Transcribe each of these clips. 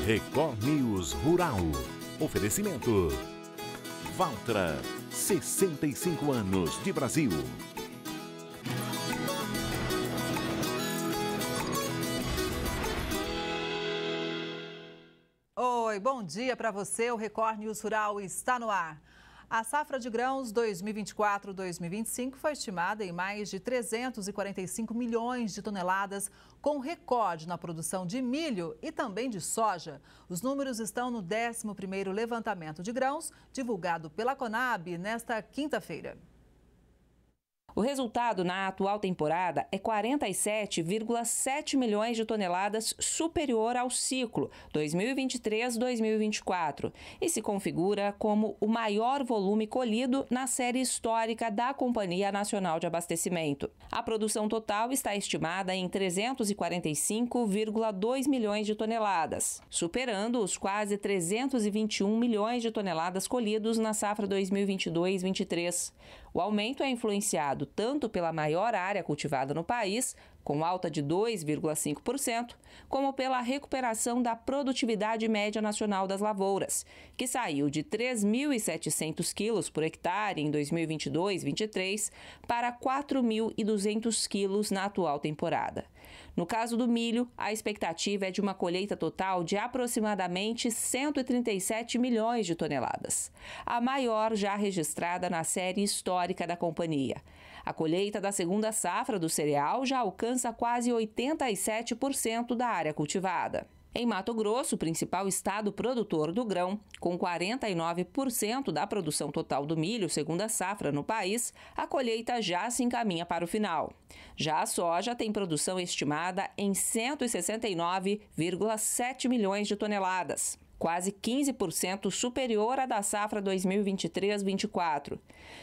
Record News Rural. Oferecimento Valtra, 65 anos de Brasil. Oi, bom dia para você. O Record News Rural está no ar. A safra de grãos 2024-2025 foi estimada em mais de 345 milhões de toneladas, com recorde na produção de milho e também de soja. Os números estão no 11º levantamento de grãos, divulgado pela Conab nesta quinta-feira. O resultado na atual temporada é 47,7 milhões de toneladas superior ao ciclo 2023-2024 e se configura como o maior volume colhido na série histórica da Companhia Nacional de Abastecimento. A produção total está estimada em 345,2 milhões de toneladas, superando os quase 321 milhões de toneladas colhidos na safra 2022-23. O aumento é influenciado tanto pela maior área cultivada no país, com alta de 2,5%, como pela recuperação da produtividade média nacional das lavouras, que saiu de 3.700 quilos por hectare em 2022-23 para 4.200 quilos na atual temporada. No caso do milho, a expectativa é de uma colheita total de aproximadamente 137 milhões de toneladas, a maior já registrada na série histórica da companhia. A colheita da segunda safra do cereal já alcança quase 87% da área cultivada. Em Mato Grosso, o principal estado produtor do grão, com 49% da produção total do milho segunda safra no país, a colheita já se encaminha para o final. Já a soja tem produção estimada em 169,7 milhões de toneladas, quase 15% superior à da safra 2023-24.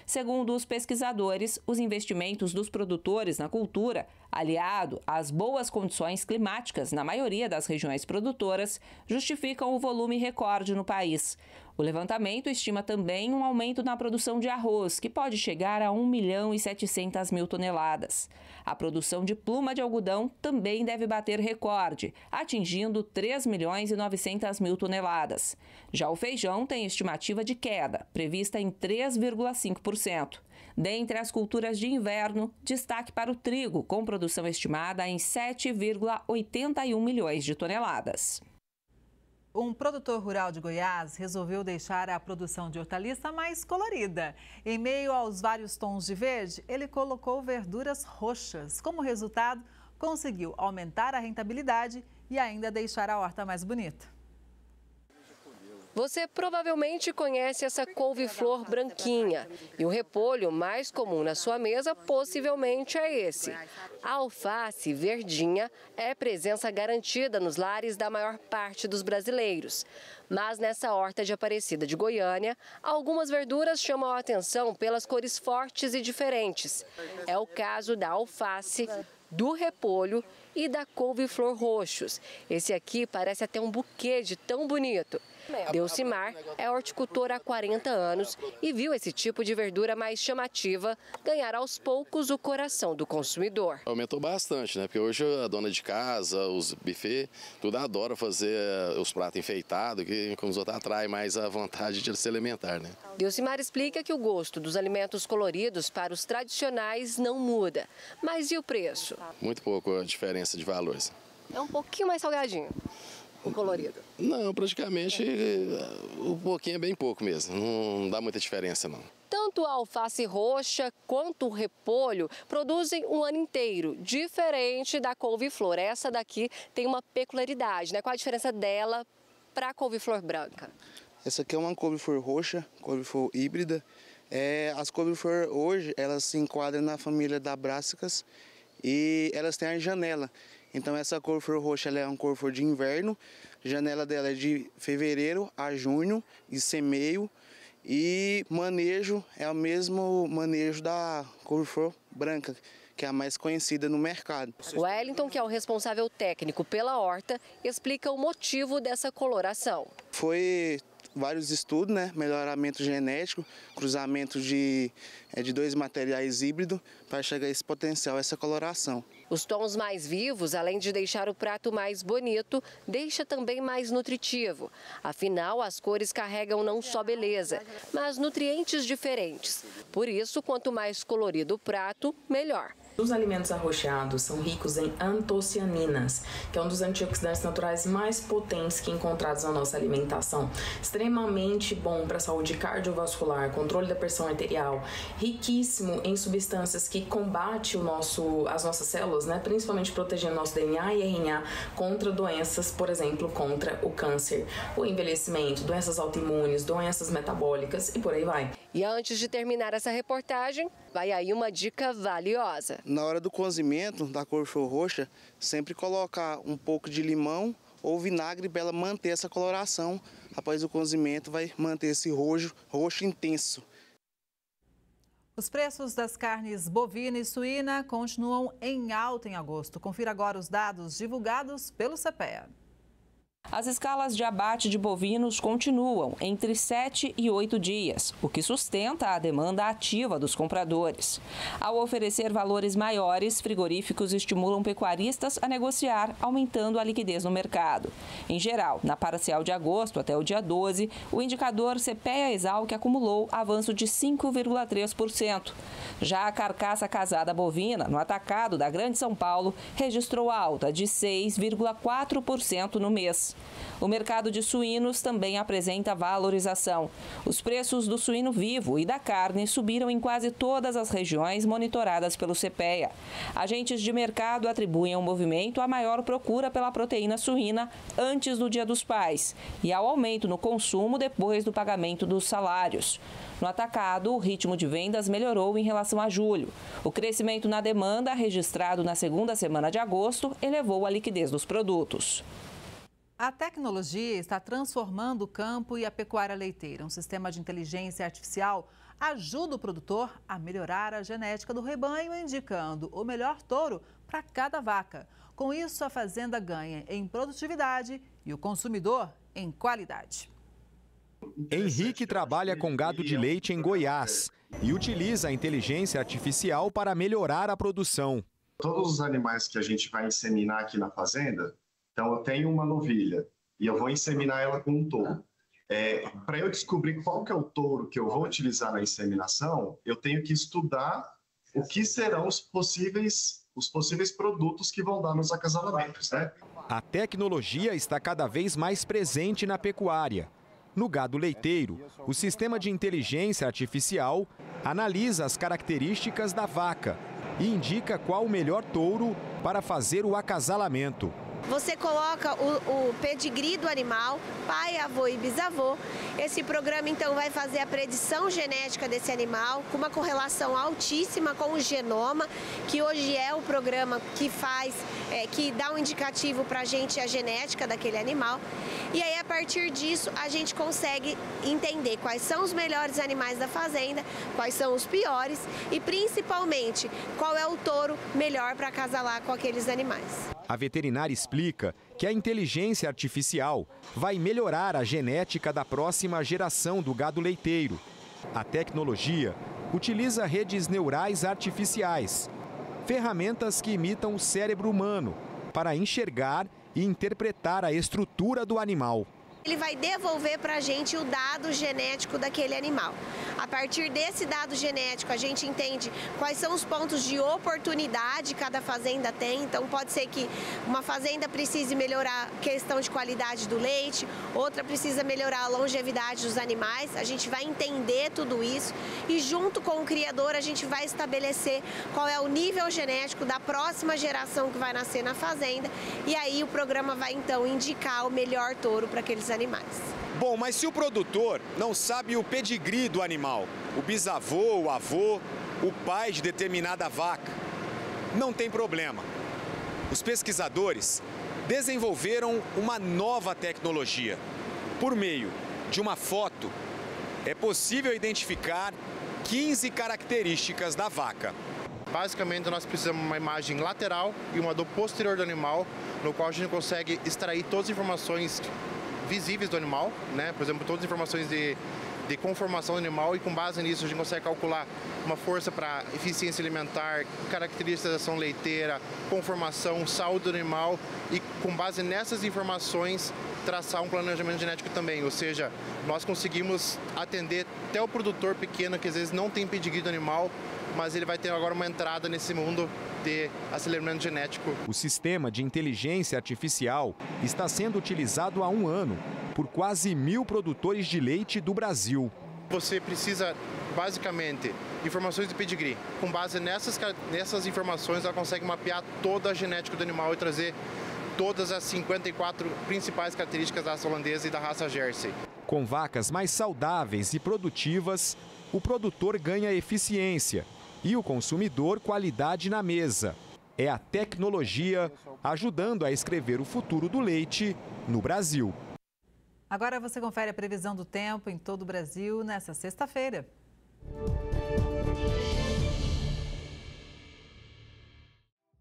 Segundo os pesquisadores, os investimentos dos produtores na cultura, aliado às boas condições climáticas na maioria das regiões produtoras, justificam o volume recorde no país. O levantamento estima também um aumento na produção de arroz, que pode chegar a 1.700.000 toneladas. A produção de pluma de algodão também deve bater recorde, atingindo 3.900.000 toneladas. Já o feijão tem estimativa de queda, prevista em 3,5%. Dentre as culturas de inverno, destaque para o trigo, com produção estimada em 7,81 milhões de toneladas. Um produtor rural de Goiás resolveu deixar a produção de hortaliça mais colorida. Em meio aos vários tons de verde, ele colocou verduras roxas. Como resultado, conseguiu aumentar a rentabilidade e ainda deixar a horta mais bonita. Você provavelmente conhece essa couve-flor branquinha e o repolho mais comum na sua mesa possivelmente é esse. A alface verdinha é presença garantida nos lares da maior parte dos brasileiros. Mas nessa horta de Aparecida de Goiânia, algumas verduras chamam a atenção pelas cores fortes e diferentes. É o caso da alface, do repolho e da couve-flor roxos. Esse aqui parece até um buquê de tão bonito. Delcimar é horticultor há 40 anos e viu esse tipo de verdura mais chamativa ganhar aos poucos o coração do consumidor. Aumentou bastante, né? Porque hoje a dona de casa, os buffets, tudo adora fazer os pratos enfeitados, que como os outros atrai mais a vontade de se alimentar, né? Delcimar explica que o gosto dos alimentos coloridos para os tradicionais não muda. Mas e o preço? Muito pouco a diferença de valores. É um pouquinho mais salgadinho. O colorido? Não, praticamente um pouquinho é bem pouco mesmo, não dá muita diferença não. Tanto a alface roxa quanto o repolho produzem um ano inteiro, diferente da couve-flor. Essa daqui tem uma peculiaridade, né? Qual a diferença dela para a couve-flor branca? Essa aqui é uma couve-flor roxa, couve-flor híbrida. As couve-flor hoje, elas se enquadram na família da Brássicas e elas têm a janela. Então essa couve-flor roxa ela é uma couve-flor de inverno, a janela dela é de fevereiro a junho, e semeio, e manejo é o mesmo manejo da couve-flor branca, que é a mais conhecida no mercado. O Wellington, que é o responsável técnico pela horta, explica o motivo dessa coloração. Foi vários estudos, né? Melhoramento genético, cruzamento de 2 materiais híbridos para chegar a esse potencial, essa coloração. Os tons mais vivos, além de deixar o prato mais bonito, deixa também mais nutritivo. Afinal, as cores carregam não só beleza, mas nutrientes diferentes. Por isso, quanto mais colorido o prato, melhor. Os alimentos arroxeados são ricos em antocianinas, que é um dos antioxidantes naturais mais potentes que encontrados na nossa alimentação. Extremamente bom para a saúde cardiovascular, controle da pressão arterial, riquíssimo em substâncias que combatem as nossas células, né? Principalmente protegendo nosso DNA e RNA contra doenças, por exemplo, contra o câncer, o envelhecimento, doenças autoimunes, doenças metabólicas e por aí vai. E antes de terminar essa reportagem, vai aí uma dica valiosa. Na hora do cozimento da couve-flor roxa, sempre colocar um pouco de limão ou vinagre para ela manter essa coloração. Após o cozimento, vai manter esse roxo intenso. Os preços das carnes bovina e suína continuam em alta em agosto. Confira agora os dados divulgados pelo CPEA. As escalas de abate de bovinos continuam entre 7 e 8 dias, o que sustenta a demanda ativa dos compradores. Ao oferecer valores maiores, frigoríficos estimulam pecuaristas a negociar, aumentando a liquidez no mercado. Em geral, na parcial de agosto até o dia 12, o indicador CPEA-ESALQ acumulou avanço de 5,3%. Já a carcaça casada bovina, no atacado da Grande São Paulo, registrou alta de 6,4% no mês. O mercado de suínos também apresenta valorização. Os preços do suíno vivo e da carne subiram em quase todas as regiões monitoradas pelo CPEA. Agentes de mercado atribuem ao movimento a maior procura pela proteína suína antes do Dia dos Pais e ao aumento no consumo depois do pagamento dos salários. No atacado, o ritmo de vendas melhorou em relação a julho. O crescimento na demanda, registrado na segunda semana de agosto, elevou a liquidez dos produtos. A tecnologia está transformando o campo e a pecuária leiteira. Um sistema de inteligência artificial ajuda o produtor a melhorar a genética do rebanho, indicando o melhor touro para cada vaca. Com isso, a fazenda ganha em produtividade e o consumidor em qualidade. Henrique trabalha com gado de leite em Goiás e utiliza a inteligência artificial para melhorar a produção. Todos os animais que a gente vai inseminar aqui na fazenda, então eu tenho uma novilha e eu vou inseminar ela com um touro. Para eu descobrir qual que é o touro que eu vou utilizar na inseminação, eu tenho que estudar o que serão os possíveis produtos que vão dar nos acasalamentos, né? A tecnologia está cada vez mais presente na pecuária. No gado leiteiro, o sistema de inteligência artificial analisa as características da vaca e indica qual o melhor touro para fazer o acasalamento. Você coloca o pedigree do animal, pai, avô e bisavô. Esse programa, então, vai fazer a predição genética desse animal com uma correlação altíssima com o genoma, que hoje é o programa que dá um indicativo para a gente a genética daquele animal. E aí, a partir disso, a gente consegue entender quais são os melhores animais da fazenda, quais são os piores e, principalmente, qual é o touro melhor para acasalar com aqueles animais. A veterinária explica que a inteligência artificial vai melhorar a genética da próxima geração do gado leiteiro. A tecnologia utiliza redes neurais artificiais, ferramentas que imitam o cérebro humano, para enxergar e interpretar a estrutura do animal. Ele vai devolver para a gente o dado genético daquele animal. A partir desse dado genético, a gente entende quais são os pontos de oportunidade que cada fazenda tem. Então, pode ser que uma fazenda precise melhorar a questão de qualidade do leite, outra precisa melhorar a longevidade dos animais. A gente vai entender tudo isso e, junto com o criador, a gente vai estabelecer qual é o nível genético da próxima geração que vai nascer na fazenda. E aí o programa vai, então, indicar o melhor touro para aqueles animais. Bom, mas se o produtor não sabe o pedigree do animal, o bisavô, o avô, o pai de determinada vaca, não tem problema. Os pesquisadores desenvolveram uma nova tecnologia. Por meio de uma foto, é possível identificar 15 características da vaca. Basicamente, nós precisamos de uma imagem lateral e uma do posterior do animal, no qual a gente consegue extrair todas as informações visíveis do animal, né? Por exemplo, todas as informações de conformação do animal, e com base nisso a gente consegue calcular uma força para eficiência alimentar, caracterização leiteira, conformação, saúde do animal, e com base nessas informações traçar um planejamento genético também, ou seja, nós conseguimos atender até o produtor pequeno que às vezes não tem pedigree do animal, mas ele vai ter agora uma entrada nesse mundo de aceleramento genético. O sistema de inteligência artificial está sendo utilizado há 1 ano por quase 1.000 produtores de leite do Brasil. Você precisa, basicamente, informações de pedigree. Com base nessas informações, ela consegue mapear toda a genética do animal e trazer todas as 54 principais características da raça holandesa e da raça Jersey. Com vacas mais saudáveis e produtivas, o produtor ganha eficiência e o consumidor qualidade na mesa. É a tecnologia ajudando a escrever o futuro do leite no Brasil. Agora você confere a previsão do tempo em todo o Brasil nesta sexta-feira.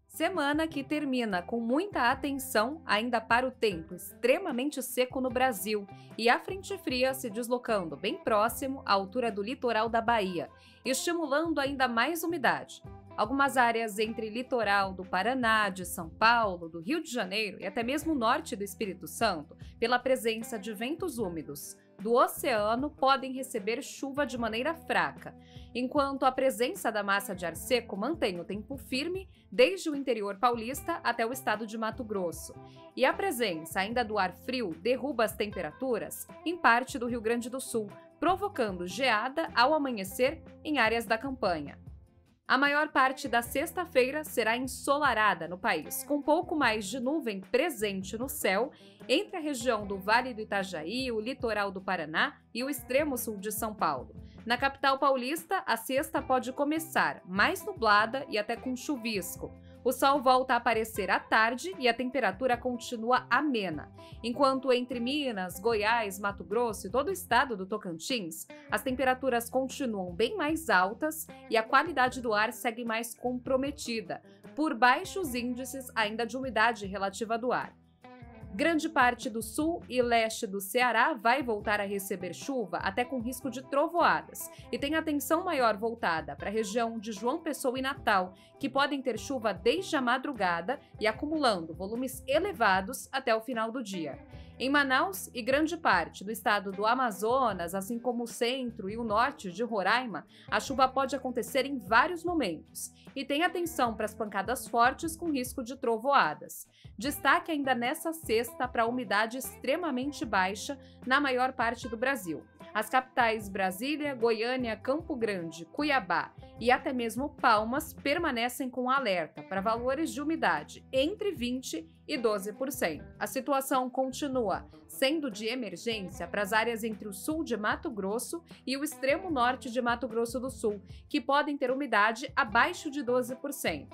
Semana que termina com muita atenção ainda para o tempo extremamente seco no Brasil e a frente fria se deslocando bem próximo à altura do litoral da Bahia, estimulando ainda mais umidade. Algumas áreas entre litoral do Paraná, de São Paulo, do Rio de Janeiro e até mesmo o norte do Espírito Santo, pela presença de ventos úmidos do oceano, podem receber chuva de maneira fraca, enquanto a presença da massa de ar seco mantém o tempo firme desde o interior paulista até o estado de Mato Grosso. E a presença ainda do ar frio derruba as temperaturas em parte do Rio Grande do Sul, provocando geada ao amanhecer em áreas da campanha. A maior parte da sexta-feira será ensolarada no país, com pouco mais de nuvem presente no céu entre a região do Vale do Itajaí, o litoral do Paraná e o extremo sul de São Paulo. Na capital paulista, a sexta pode começar mais nublada e até com chuvisco. O sol volta a aparecer à tarde e a temperatura continua amena, enquanto entre Minas, Goiás, Mato Grosso e todo o estado do Tocantins, as temperaturas continuam bem mais altas e a qualidade do ar segue mais comprometida, por baixos índices ainda de umidade relativa do ar. Grande parte do sul e leste do Ceará vai voltar a receber chuva, até com risco de trovoadas, e tem atenção maior voltada para a região de João Pessoa e Natal, que podem ter chuva desde a madrugada e acumulando volumes elevados até o final do dia. Em Manaus e grande parte do estado do Amazonas, assim como o centro e o norte de Roraima, a chuva pode acontecer em vários momentos. E tem atenção para as pancadas fortes com risco de trovoadas. Destaque ainda nessa sexta para a umidade extremamente baixa na maior parte do Brasil. As capitais Brasília, Goiânia, Campo Grande, Cuiabá e até mesmo Palmas permanecem com alerta para valores de umidade entre 20% e 12%. A situação continua sendo de emergência para as áreas entre o sul de Mato Grosso e o extremo norte de Mato Grosso do Sul, que podem ter umidade abaixo de 12%.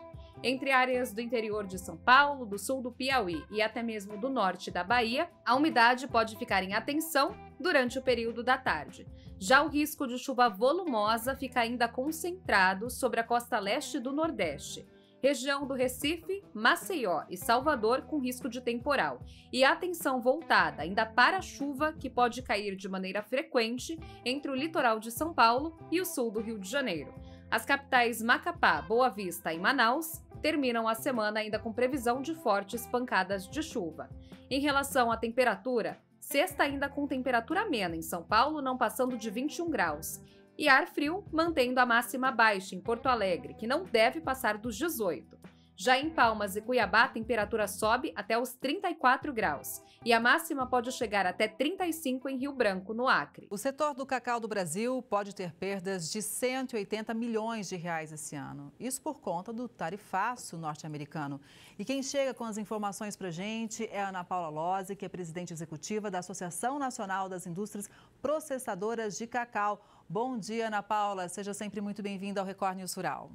Entre áreas do interior de São Paulo, do sul do Piauí e até mesmo do norte da Bahia, a umidade pode ficar em atenção durante o período da tarde. Já o risco de chuva volumosa fica ainda concentrado sobre a costa leste do Nordeste, região do Recife, Maceió e Salvador com risco de temporal. E atenção voltada ainda para a chuva que pode cair de maneira frequente entre o litoral de São Paulo e o sul do Rio de Janeiro. As capitais Macapá, Boa Vista e Manaus terminam a semana ainda com previsão de fortes pancadas de chuva. Em relação à temperatura, sexta ainda com temperatura amena em São Paulo, não passando de 21 graus. E ar frio, mantendo a máxima baixa em Porto Alegre, que não deve passar dos 18. Já em Palmas e Cuiabá, a temperatura sobe até os 34 graus. E a máxima pode chegar até 35 em Rio Branco, no Acre. O setor do cacau do Brasil pode ter perdas de 180 milhões de reais esse ano. Isso por conta do tarifaço norte-americano. E quem chega com as informações para a gente é a Ana Paula Lozzi, que é presidente executiva da Associação Nacional das Indústrias Processadoras de Cacau. Bom dia, Ana Paula. Seja sempre muito bem-vinda ao Record News Rural.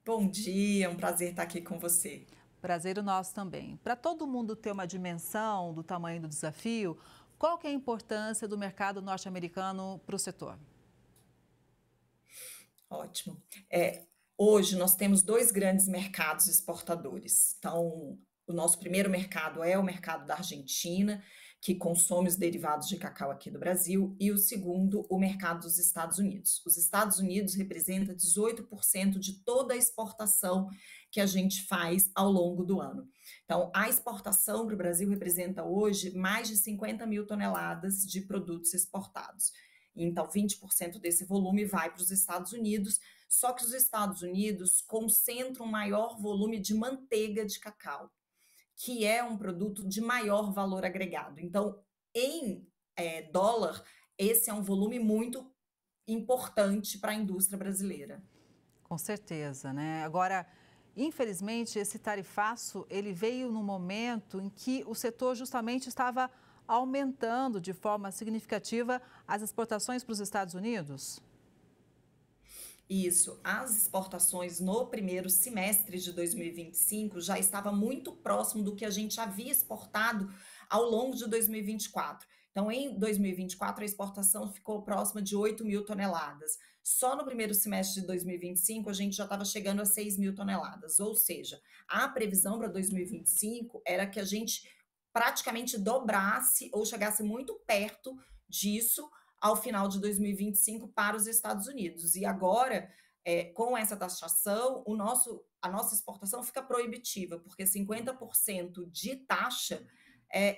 Bom dia, é um prazer estar aqui com você. Prazer o nosso também. Para todo mundo ter uma dimensão do tamanho do desafio, qual que é a importância do mercado norte-americano para o setor? Ótimo. Hoje nós temos 2 grandes mercados exportadores. Então, o nosso primeiro mercado é o mercado da Argentina, que consome os derivados de cacau aqui do Brasil, e o segundo, o mercado dos Estados Unidos. Os Estados Unidos representam 18% de toda a exportação que a gente faz ao longo do ano. Então, a exportação para o Brasil representa hoje mais de 50 mil toneladas de produtos exportados. Então, 20% desse volume vai para os Estados Unidos, só que os Estados Unidos concentram um maior volume de manteiga de cacau, que é um produto de maior valor agregado. Então, em dólar, esse é um volume muito importante para a indústria brasileira. Com certeza, né? Agora, infelizmente, esse tarifaço, ele veio no momento em que o setor justamente estava aumentando de forma significativa as exportações para os Estados Unidos? Isso, as exportações no primeiro semestre de 2025 já estava muito próximo do que a gente havia exportado ao longo de 2024. Então, em 2024, a exportação ficou próxima de 8 mil toneladas. Só no primeiro semestre de 2025, a gente já estava chegando a 6 mil toneladas. Ou seja, a previsão para 2025 era que a gente praticamente dobrasse ou chegasse muito perto disso ao final de 2025 para os Estados Unidos. E agora, com essa taxação, a nossa exportação fica proibitiva, porque 50% de taxa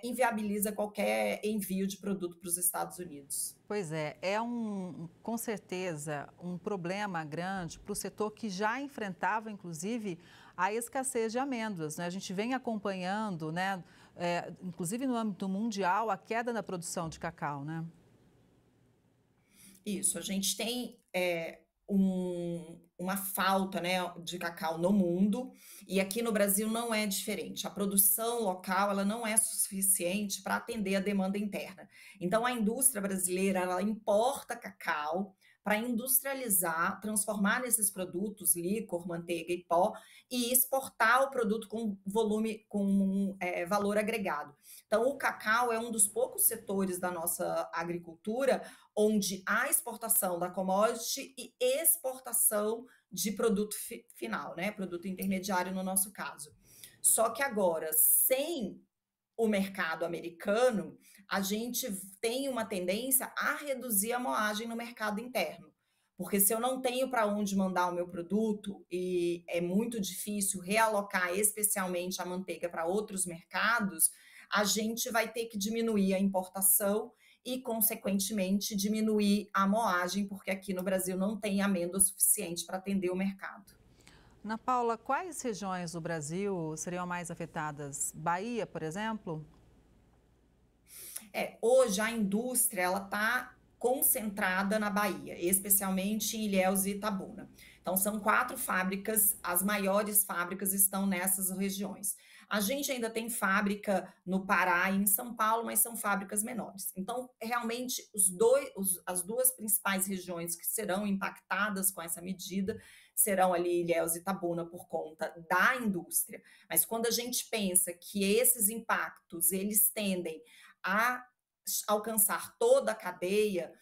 inviabiliza qualquer envio de produto para os Estados Unidos. Pois é, com certeza um problema grande para o setor que já enfrentava, inclusive, a escassez de amêndoas, né? A gente vem acompanhando, né, inclusive no âmbito mundial, a queda na produção de cacau, né? Isso, a gente tem uma falta, né, de cacau no mundo, e aqui no Brasil não é diferente. A produção local ela não é suficiente para atender a demanda interna. Então, a indústria brasileira ela importa cacau para industrializar, transformar nesses produtos, licor, manteiga e pó, e exportar o produto com volume, com valor agregado. Então, o cacau é um dos poucos setores da nossa agricultura onde há exportação da commodity e exportação de produto final, né? Produto intermediário no nosso caso. Só que agora, sem o mercado americano, a gente tem uma tendência a reduzir a moagem no mercado interno. Porque se eu não tenho para onde mandar o meu produto e é muito difícil realocar especialmente a manteiga para outros mercados, a gente vai ter que diminuir a importação e, consequentemente, diminuir a moagem, porque aqui no Brasil não tem amêndoa suficiente para atender o mercado. Ana Paula, quais regiões do Brasil seriam mais afetadas? Bahia, por exemplo? Hoje a indústria ela está concentrada na Bahia, especialmente em Ilhéus e Itabuna. Então, são 4 fábricas, as maiores fábricas estão nessas regiões. A gente ainda tem fábrica no Pará e em São Paulo, mas são fábricas menores. Então, realmente, as 2 principais regiões que serão impactadas com essa medida serão ali Ilhéus e Itabuna por conta da indústria. Mas quando a gente pensa que esses impactos, eles tendem a alcançar toda a cadeia,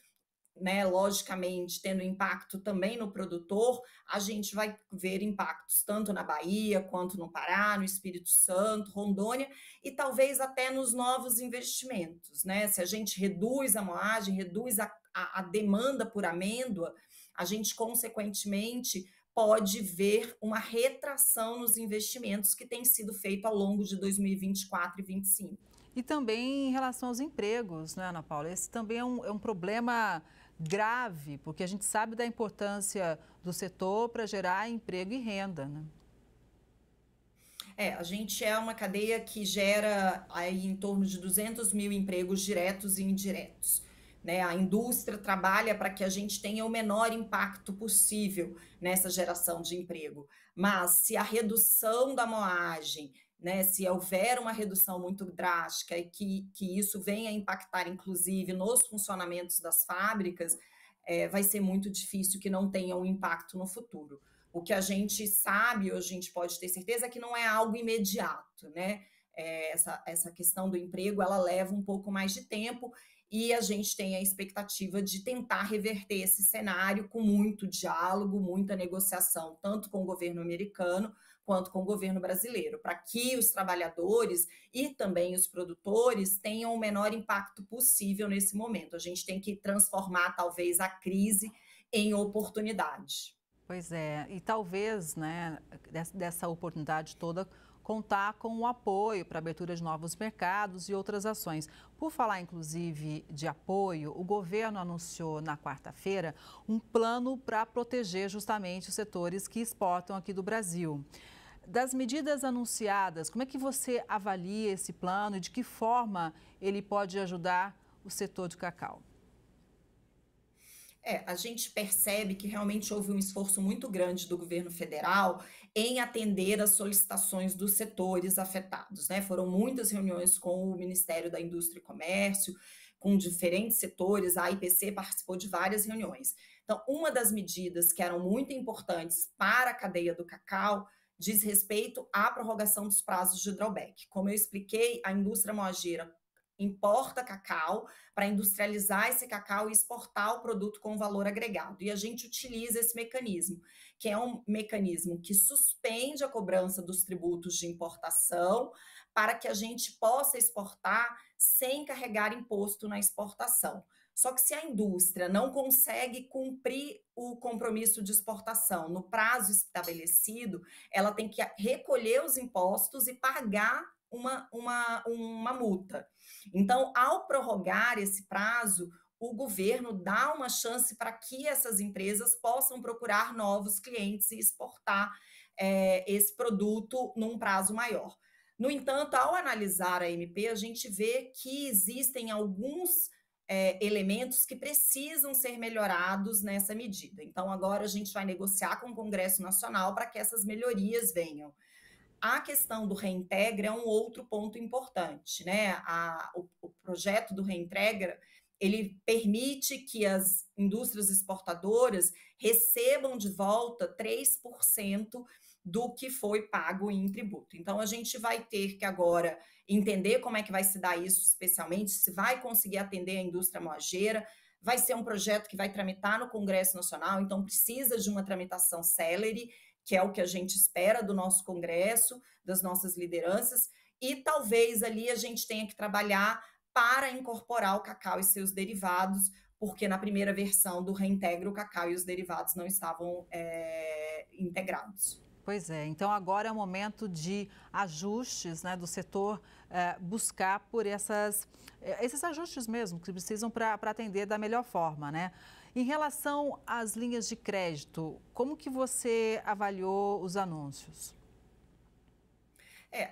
né, logicamente tendo impacto também no produtor, a gente vai ver impactos tanto na Bahia, quanto no Pará, no Espírito Santo, Rondônia e talvez até nos novos investimentos, né? Se a gente reduz a moagem, reduz a demanda por amêndoa, a gente consequentemente pode ver uma retração nos investimentos que tem sido feito ao longo de 2024 e 2025. E também em relação aos empregos, né, Ana Paula? Esse também é um problema grave, porque a gente sabe da importância do setor para gerar emprego e renda, né? A gente é uma cadeia que gera aí em torno de 200 mil empregos diretos e indiretos, né? A indústria trabalha para que a gente tenha o menor impacto possível nessa geração de emprego. Mas se a redução da moagem, né, se houver uma redução muito drástica e que isso venha a impactar, inclusive, nos funcionamentos das fábricas, vai ser muito difícil que não tenha um impacto no futuro. O que a gente sabe, ou a gente pode ter certeza, é que não é algo imediato, né? Essa questão do emprego, ela leva um pouco mais de tempo e a gente tem a expectativa de tentar reverter esse cenário com muito diálogo, muita negociação, tanto com o governo americano quanto com o governo brasileiro, para que os trabalhadores e também os produtores tenham o menor impacto possível nesse momento. A gente tem que transformar, talvez, a crise em oportunidade. Pois é, e talvez, né, dessa oportunidade toda, contar com o apoio para a abertura de novos mercados e outras ações. Por falar, inclusive, de apoio, o governo anunciou na quarta-feira um plano para proteger justamente os setores que exportam aqui do Brasil. Das medidas anunciadas, como é que você avalia esse plano e de que forma ele pode ajudar o setor de cacau? A gente percebe que realmente houve um esforço muito grande do governo federal em atender às solicitações dos setores afetados, né? Foram muitas reuniões com o Ministério da Indústria e Comércio, com diferentes setores, a AIPC participou de várias reuniões. Então, uma das medidas que eram muito importantes para a cadeia do cacau diz respeito à prorrogação dos prazos de drawback. Como eu expliquei, a indústria moageira importa cacau para industrializar esse cacau e exportar o produto com valor agregado. E a gente utiliza esse mecanismo, que é um mecanismo que suspende a cobrança dos tributos de importação para que a gente possa exportar sem carregar imposto na exportação. Só que se a indústria não consegue cumprir o compromisso de exportação no prazo estabelecido, ela tem que recolher os impostos e pagar uma multa. Então, ao prorrogar esse prazo, o governo dá uma chance para que essas empresas possam procurar novos clientes e exportar esse produto num prazo maior. No entanto, ao analisar a MP, a gente vê que existem alguns elementos que precisam ser melhorados nessa medida. Então, agora a gente vai negociar com o Congresso Nacional para que essas melhorias venham. A questão do Reintegra é um outro ponto importante, né? O projeto do Reintegra, ele permite que as indústrias exportadoras recebam de volta 3% do que foi pago em tributo. Então, a gente vai ter que agora entender como é que vai se dar isso, especialmente, se vai conseguir atender a indústria moageira. Vai ser um projeto que vai tramitar no Congresso Nacional, então precisa de uma tramitação célere, que é o que a gente espera do nosso Congresso, das nossas lideranças, e talvez ali a gente tenha que trabalhar para incorporar o cacau e seus derivados, porque na primeira versão do Reintegra o cacau e os derivados não estavam integrados. Pois é, então agora é o momento de ajustes, né, do setor buscar por esses ajustes mesmo, que precisam para atender da melhor forma, né? Em relação às linhas de crédito, como que você avaliou os anúncios?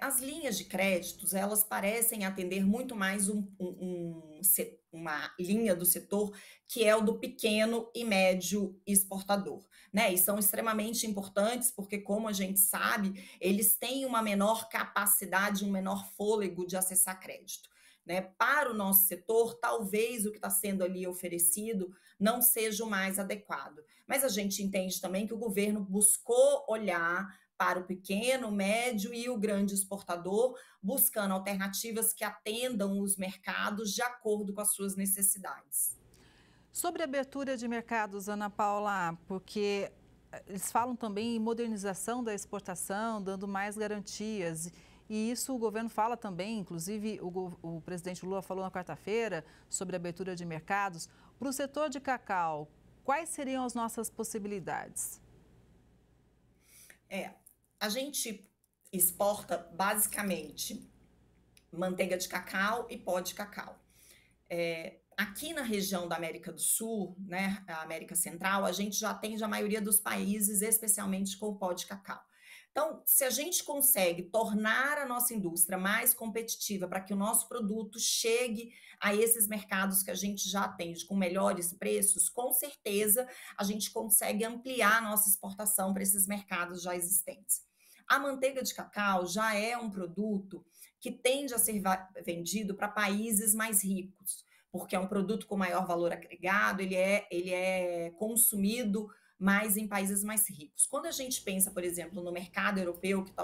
As linhas de créditos, elas parecem atender muito mais uma linha do setor que é o do pequeno e médio exportador, né? E são extremamente importantes porque, como a gente sabe, eles têm uma menor capacidade, um menor fôlego de acessar crédito, né? Para o nosso setor, talvez o que está sendo ali oferecido não seja o mais adequado. Mas a gente entende também que o governo buscou olhar para o pequeno, médio e o grande exportador, buscando alternativas que atendam os mercados de acordo com as suas necessidades. Sobre a abertura de mercados, Ana Paula, porque eles falam também em modernização da exportação, dando mais garantias. E isso o governo fala também, inclusive o presidente Lula falou na quarta-feira sobre a abertura de mercados. Para o setor de cacau, quais seriam as nossas possibilidades? A gente exporta basicamente manteiga de cacau e pó de cacau. Aqui na região da América do Sul, né, a América Central, a gente já atende a maioria dos países, especialmente com o pó de cacau. Então, se a gente consegue tornar a nossa indústria mais competitiva para que o nosso produto chegue a esses mercados que a gente já atende com melhores preços, com certeza a gente consegue ampliar a nossa exportação para esses mercados já existentes. A manteiga de cacau já é um produto que tende a ser vendido para países mais ricos, porque é um produto com maior valor agregado, ele é consumido mais em países mais ricos. Quando a gente pensa, por exemplo, no mercado europeu, que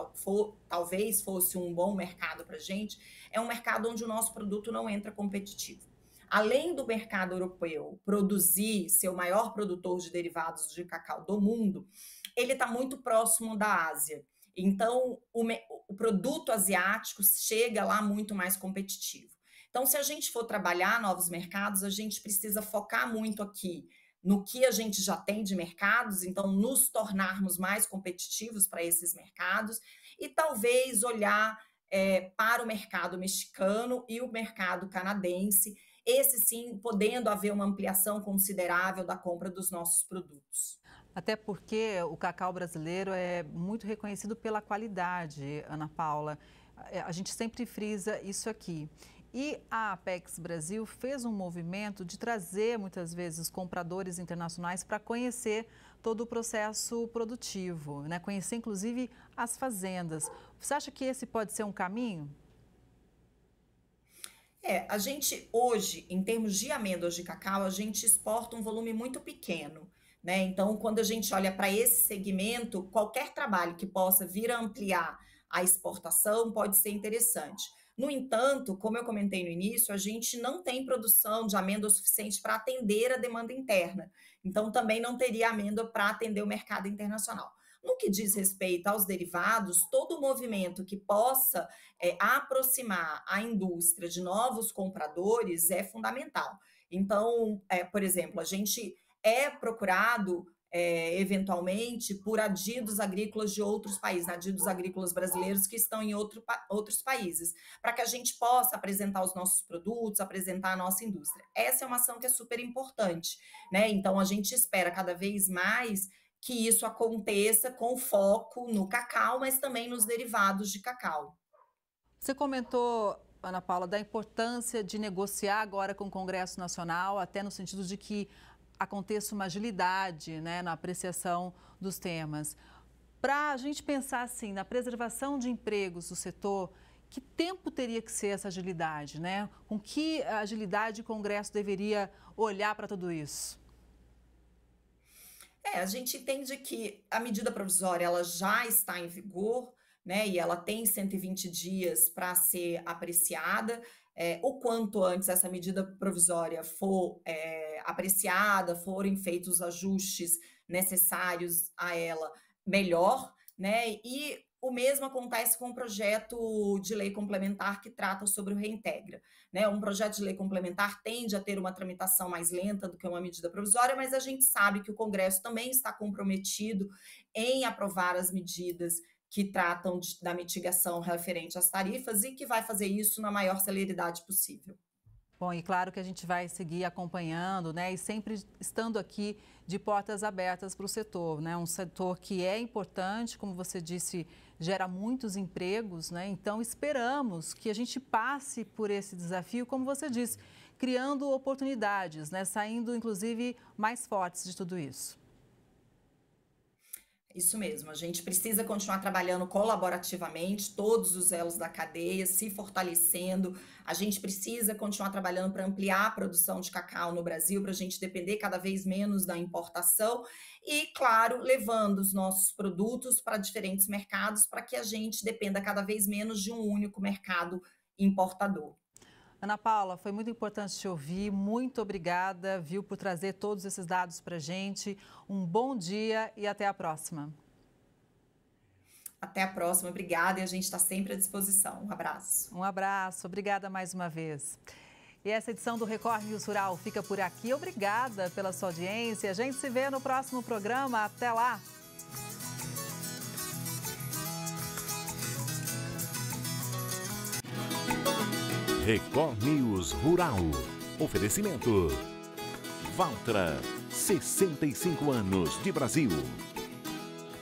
talvez fosse um bom mercado para a gente, é um mercado onde o nosso produto não entra competitivo. além do mercado europeu produzir, ser o maior produtor de derivados de cacau do mundo, ele está muito próximo da Ásia. Então, o produto asiático chega lá muito mais competitivo. Então, se a gente for trabalhar novos mercados, a gente precisa focar muito aqui no que a gente já tem de mercados, então nos tornarmos mais competitivos para esses mercados e talvez olhar para o mercado mexicano e o mercado canadense, esse sim, podendo haver uma ampliação considerável da compra dos nossos produtos. Até porque o cacau brasileiro é muito reconhecido pela qualidade, Ana Paula. A gente sempre frisa isso aqui. E a Apex Brasil fez um movimento de trazer, muitas vezes, compradores internacionais para conhecer todo o processo produtivo, né? Conhecer, inclusive, as fazendas. Você acha que esse pode ser um caminho? A gente hoje, em termos de amêndoas de cacau, a gente exporta um volume muito pequeno, né? Então, quando a gente olha para esse segmento, qualquer trabalho que possa vir a ampliar a exportação pode ser interessante. No entanto, como eu comentei no início, a gente não tem produção de amêndoa suficiente para atender a demanda interna. Então, também não teria amêndoa para atender o mercado internacional. No que diz respeito aos derivados, todo movimento que possa aproximar a indústria de novos compradores é fundamental. Então, por exemplo, a gente é procurado eventualmente por adidos agrícolas de outros países, adidos agrícolas brasileiros que estão em outros países, para que a gente possa apresentar os nossos produtos, apresentar a nossa indústria. Essa é uma ação que é super importante, né? Então, a gente espera cada vez mais que isso aconteça com foco no cacau, mas também nos derivados de cacau. Você comentou, Ana Paula, da importância de negociar agora com o Congresso Nacional, até no sentido de que aconteça uma agilidade, né, na apreciação dos temas. Para a gente pensar assim, na preservação de empregos do setor, que tempo teria que ser essa agilidade, né? Com que agilidade o Congresso deveria olhar para tudo isso? A gente entende que a medida provisória ela já está em vigor, né, e ela tem 120 dias para ser apreciada. O quanto antes essa medida provisória for apreciada, forem feitos os ajustes necessários a ela, melhor, né? E o mesmo acontece com o projeto de lei complementar que trata sobre o Reintegra, né? Um projeto de lei complementar tende a ter uma tramitação mais lenta do que uma medida provisória, mas a gente sabe que o Congresso também está comprometido em aprovar as medidas que tratam da mitigação referente às tarifas e que vai fazer isso na maior celeridade possível. Bom, e claro que a gente vai seguir acompanhando, né, e sempre estando aqui de portas abertas para o setor, né, um setor que é importante, como você disse, gera muitos empregos, né, então esperamos que a gente passe por esse desafio, como você disse, criando oportunidades, né, saindo inclusive mais fortes de tudo isso. Isso mesmo, a gente precisa continuar trabalhando colaborativamente, todos os elos da cadeia, se fortalecendo. A gente precisa continuar trabalhando para ampliar a produção de cacau no Brasil, para a gente depender cada vez menos da importação e, claro, levando os nossos produtos para diferentes mercados para que a gente dependa cada vez menos de um único mercado importador. Ana Paula, foi muito importante te ouvir, muito obrigada, viu, por trazer todos esses dados para a gente. Um bom dia e até a próxima. Até a próxima, obrigada e a gente está sempre à disposição. Um abraço. Um abraço, obrigada mais uma vez. E essa edição do Record News Rural fica por aqui. Obrigada pela sua audiência. A gente se vê no próximo programa. Até lá! Record News Rural. Oferecimento. Valtra, 65 anos de Brasil.